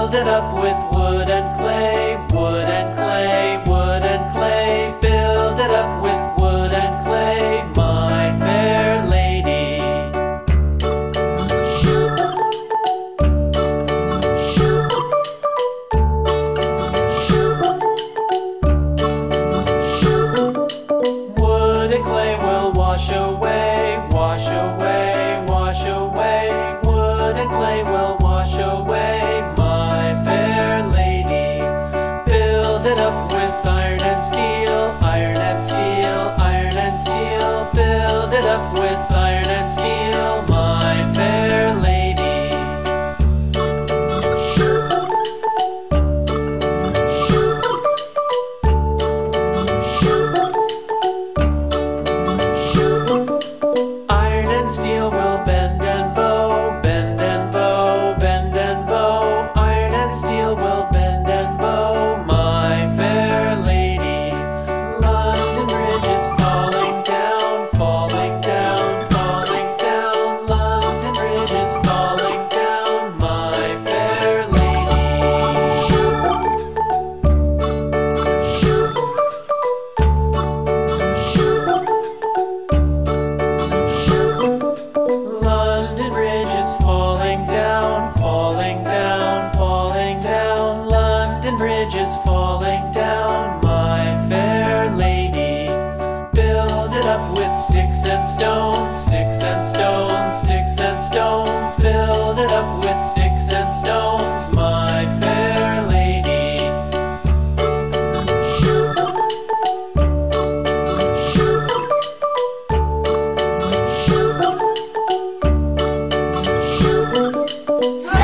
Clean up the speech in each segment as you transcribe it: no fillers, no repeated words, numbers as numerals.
Build it up with wood and clay, wood and clay, wood and clay. Build it up with wood and clay, my fair lady. Wood and clay will wash away, wash away, wash away. Wood and clay will wash away, my fair lady. Build it up with iron and steel, iron and steel, iron and steel. Build it up with iron and steel, my fair lady. Iron and steel will bend and bow, bend and bow, bend and bow. Iron and steel will bend and bow, my fair lady. London Bridge is falling down, falling down, falling down. London Bridge is falling down, my fair lady. London Bridge is falling down, falling down, falling down. London Bridge is falling down, my fair lady. Build it up with sticks and stones, sticks and stones, sticks and stones. Build it up with sticks and stones, my fair lady. Sticks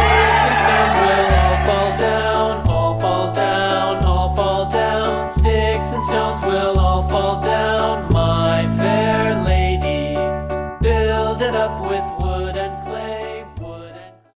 and stones will all fall down, all fall down, all fall down. Sticks and stones will all fall down, my fair lady. Build it up with